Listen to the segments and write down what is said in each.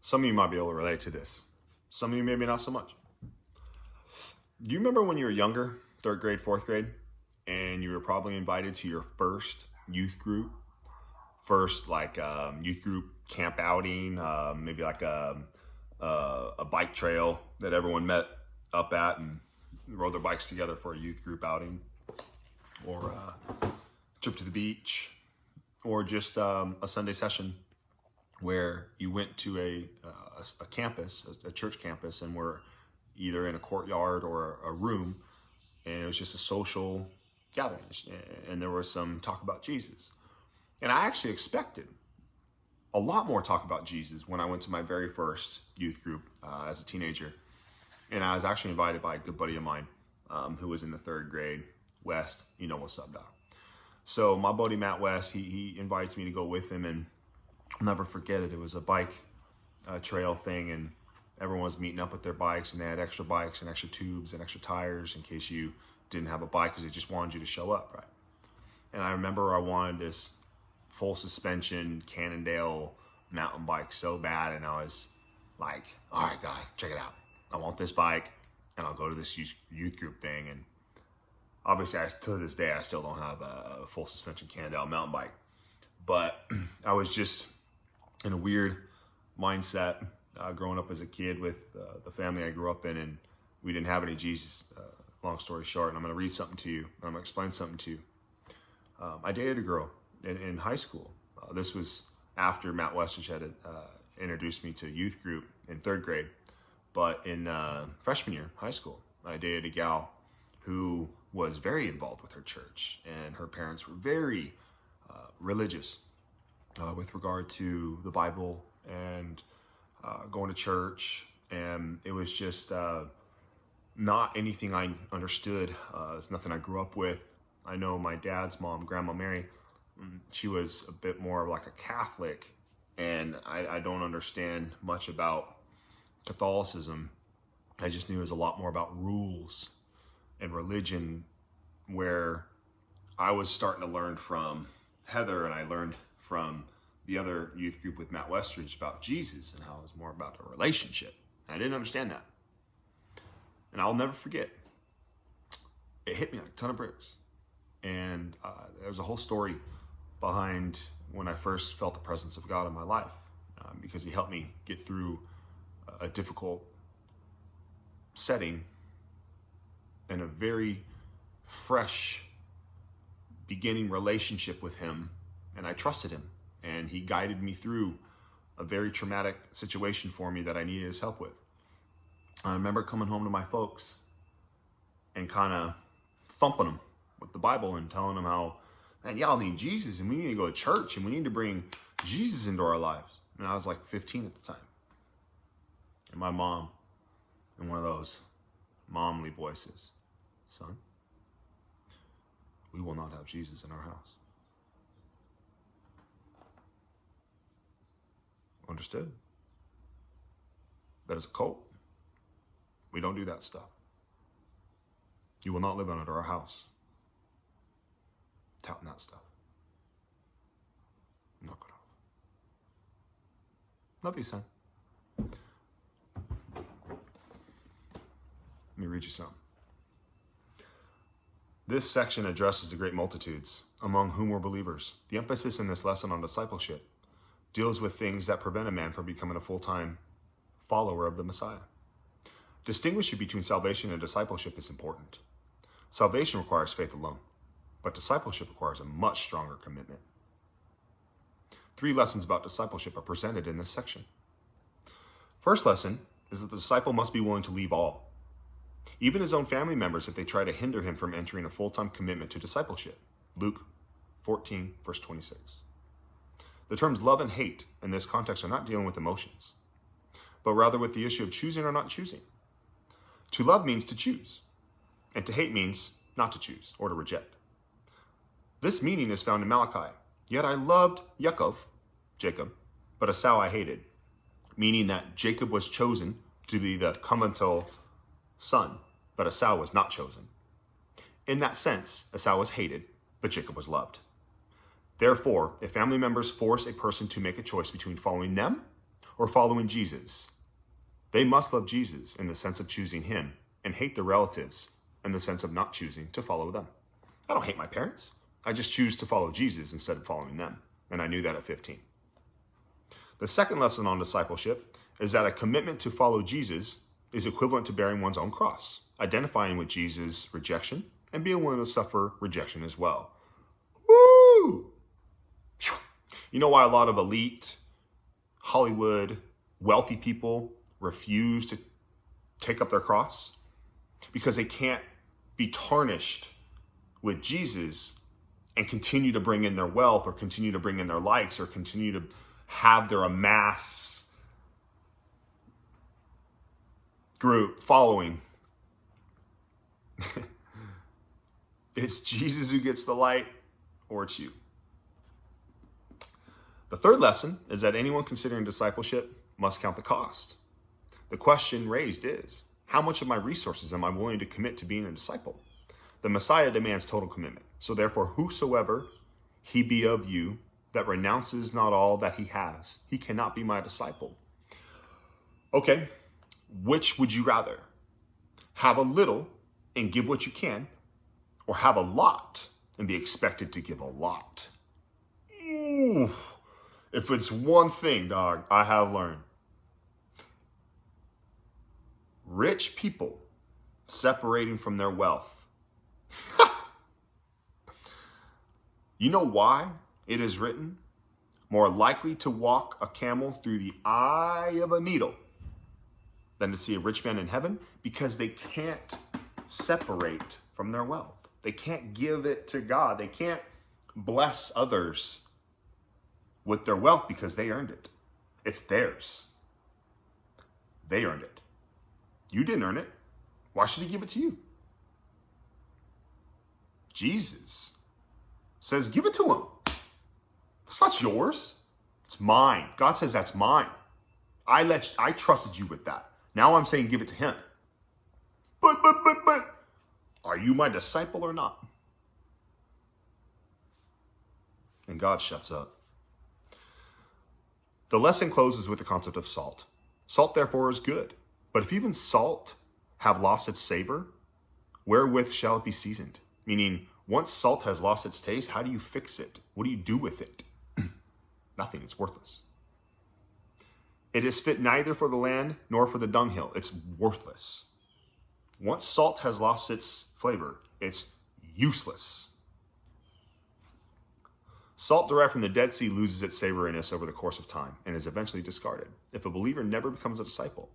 Some of you might be able to relate to this. Some of you maybe not so much. Do you remember when you were younger, 3rd grade, 4th grade, and you were probably invited to your first youth group? First, like youth group camp outing, maybe like a bike trail that everyone met up at and rode their bikes together for a youth group outing, or a trip to the beach, or just a Sunday session where you went to a campus, a church campus, and were either in a courtyard or a room, and it was just a social gathering, and there was some talk about Jesus. And I actually expected a lot more talk about Jesus when I went to my very first youth group as a teenager. And I was actually invited by a good buddy of mine who was in the 3rd grade, West. You know what's up, Doc. So my buddy Matt West, he invites me to go with him, and I'll never forget it. It was a bike trail thing, and everyone was meeting up with their bikes, and they had extra bikes and extra tubes and extra tires in case you didn't have a bike, because they just wanted you to show up, right? And I remember I wanted this full suspension Cannondale mountain bike so bad, and I was like, all right, guy, check it out. I want this bike, and I'll go to this youth group thing. And obviously, to this day, I still don't have a full suspension Cannondale mountain bike. But I was just in a weird mindset growing up as a kid with the family I grew up in, and we didn't have any Jesus. Long story short, and I'm going to read something to you. I'm going to explain something to you. I dated a girl in high school. This was after Matt Westridge had introduced me to youth group in 3rd grade. But in freshman year, high school, I dated a gal who was very involved with her church, and her parents were very religious with regard to the Bible and going to church. And it was just not anything I understood. It's nothing I grew up with. I know my dad's mom, Grandma Mary, she was a bit more like a Catholic, and I don't understand much about Catholicism. I just knew it was a lot more about rules and religion, where I was starting to learn from Heather, and I learned from the other youth group with Matt Westridge about Jesus and how it was more about a relationship. And I didn't understand that. And I'll never forget, it hit me like a ton of bricks. And there was a whole story behind when I first felt the presence of God in my life, because he helped me get through a difficult setting and a very fresh beginning relationship with him. And I trusted him, and he guided me through a very traumatic situation for me that I needed his help with. I remember coming home to my folks and kind of thumping them with the Bible and telling them how, man, y'all need Jesus, and we need to go to church, and we need to bring Jesus into our lives. And I was like 15 at the time. And my mom, in one of those momly voices, son, we will not have Jesus in our house. Understood? That is a cult. We don't do that stuff. You will not live under our house. Touting that stuff. Knock it off. Love you, son. Let me read you some. This section addresses the great multitudes, among whom were believers. The emphasis in this lesson on discipleship deals with things that prevent a man from becoming a full-time follower of the Messiah. Distinguishing between salvation and discipleship is important. Salvation requires faith alone, but discipleship requires a much stronger commitment. 3 lessons about discipleship are presented in this section. First lesson is that the disciple must be willing to leave all, even his own family members, if they try to hinder him from entering a full-time commitment to discipleship. Luke 14, verse 26. The terms love and hate in this context are not dealing with emotions, but rather with the issue of choosing or not choosing. To love means to choose, and to hate means not to choose or to reject. This meaning is found in Malachi. Yet I loved Yaakov, Jacob, but Esau I hated, meaning that Jacob was chosen to be the covenantal son, but Esau was not chosen. In that sense, Esau was hated, but Jacob was loved. Therefore, if family members force a person to make a choice between following them or following Jesus. They must love Jesus in the sense of choosing him and hate their relatives in the sense of not choosing to follow them. I don't hate my parents. I just choose to follow Jesus instead of following them. And I knew that at 15. The second lesson on discipleship is that a commitment to follow Jesus is equivalent to bearing one's own cross, identifying with Jesus' rejection, and being willing to suffer rejection as well. Woo! You know why a lot of elite, Hollywood, wealthy people refuse to take up their cross? Because they can't be tarnished with Jesus and continue to bring in their wealth or continue to bring in their likes or continue to have their amass group following. It's Jesus who gets the light, or it's you. The third lesson is that anyone considering discipleship must count the cost. The question raised is, how much of my resources am I willing to commit to being a disciple? The Messiah demands total commitment. So therefore, whosoever he be of you that renounces not all that he has, he cannot be my disciple. Okay, which would you rather? Have a little and give what you can, or have a lot and be expected to give a lot? Ooh, if it's one thing, dog, I have learned. Rich people separating from their wealth. You know why it is written, more likely to walk a camel through the eye of a needle than to see a rich man in heaven? Because they can't separate from their wealth. They can't give it to God. They can't bless others with their wealth because they earned it. It's theirs. They earned it. You didn't earn it. Why should he give it to you? Jesus says, give it to him. It's not yours. It's mine. God says that's mine. I trusted you with that. Now I'm saying give it to him. But, are you my disciple or not? And God shuts up. The lesson closes with the concept of salt. Salt, therefore, is good. But if even salt have lost its savor, wherewith shall it be seasoned? Meaning, once salt has lost its taste, how do you fix it? What do you do with it? Nothing. It's worthless. It is fit neither for the land nor for the dunghill. It's worthless. Once salt has lost its flavor, it's useless. Salt derived from the Dead Sea loses its savoriness over the course of time and is eventually discarded. If a believer never becomes a disciple,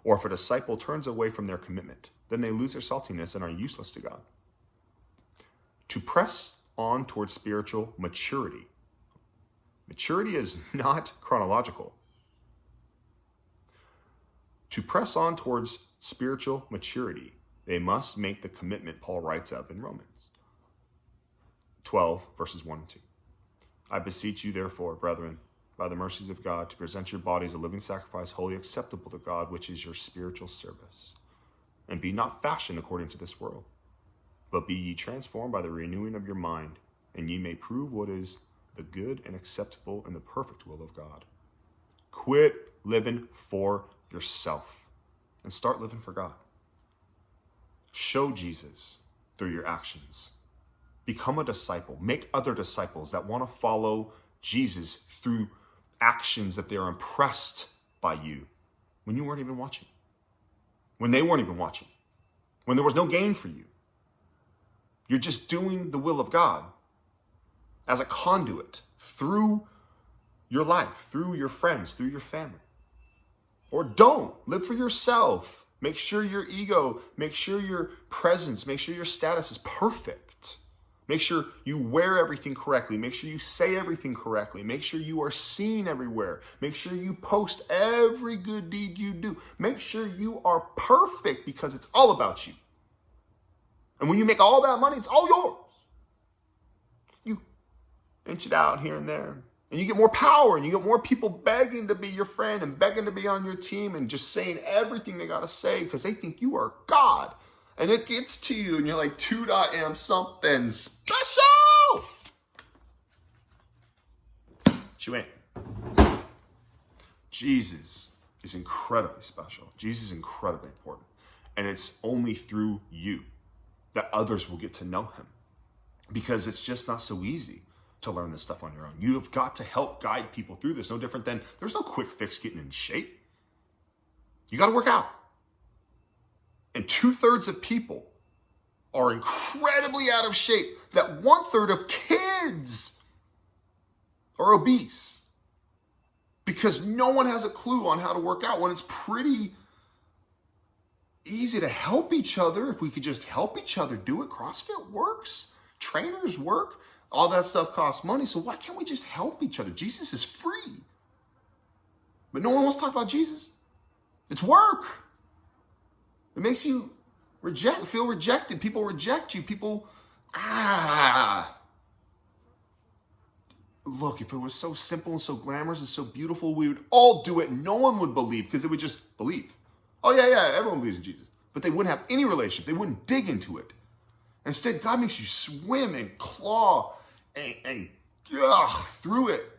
or if a disciple turns away from their commitment, then they lose their saltiness and are useless to God. To press on towards spiritual maturity. Maturity is not chronological. To press on towards spiritual maturity, they must make the commitment Paul writes of in Romans 12, verses 1 and 2. I beseech you, therefore, brethren, by the mercies of God, to present your bodies a living sacrifice, wholly acceptable to God, which is your spiritual service. And be not fashioned according to this world, but be ye transformed by the renewing of your mind, and ye may prove what is the good and acceptable and the perfect will of God. Quit living for yourself and start living for God. Show Jesus through your actions. Become a disciple. Make other disciples that want to follow Jesus through actions that they're impressed by you when you weren't even watching, when they weren't even watching, when there was no gain for you. You're just doing the will of God as a conduit through your life, through your friends, through your family. Or don't. Live for yourself. Make sure your ego, make sure your presence, make sure your status is perfect. Make sure you wear everything correctly. Make sure you say everything correctly. Make sure you are seen everywhere. Make sure you post every good deed you do. Make sure you are perfect because it's all about you. And when you make all that money, it's all yours. You inch it out here and there. And you get more power and you get more people begging to be your friend and begging to be on your team and just saying everything they got to say because they think you are God. And it gets to you and you're like, dude, I am something special. But you ain't. Jesus is incredibly special. Jesus is incredibly important. And it's only through you that others will get to know him. Because it's just not so easy to learn this stuff on your own. You have got to help guide people through this. No different than there's no quick fix getting in shape. You got to work out. And 2/3 of people are incredibly out of shape. That 1/3 of kids are obese. Because no one has a clue on how to work out when it's pretty easy to help each other. If we could just help each other do it. CrossFit works. Trainers work. All that stuff costs money. So why can't we just help each other? Jesus is free. But no one wants to talk about Jesus. It's work. It makes you feel rejected. People reject you. People, Look, if it was so simple and so glamorous and so beautiful, we would all do it. And no one would believe because they would just believe. Oh, yeah, everyone believes in Jesus. But they wouldn't have any relationship. They wouldn't dig into it. Instead, God makes you swim and claw and through it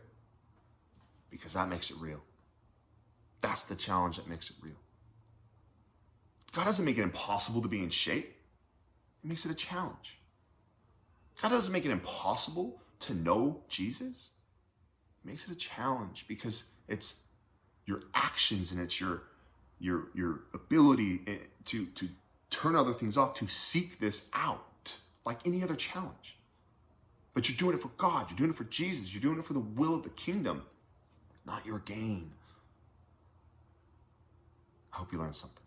because that makes it real. That's the challenge that makes it real. God doesn't make it impossible to be in shape. He makes it a challenge. God doesn't make it impossible to know Jesus. He makes it a challenge because it's your actions and it's your ability to turn other things off, to seek this out like any other challenge. But you're doing it for God. You're doing it for Jesus. You're doing it for the will of the kingdom, not your gain. I hope you learned something.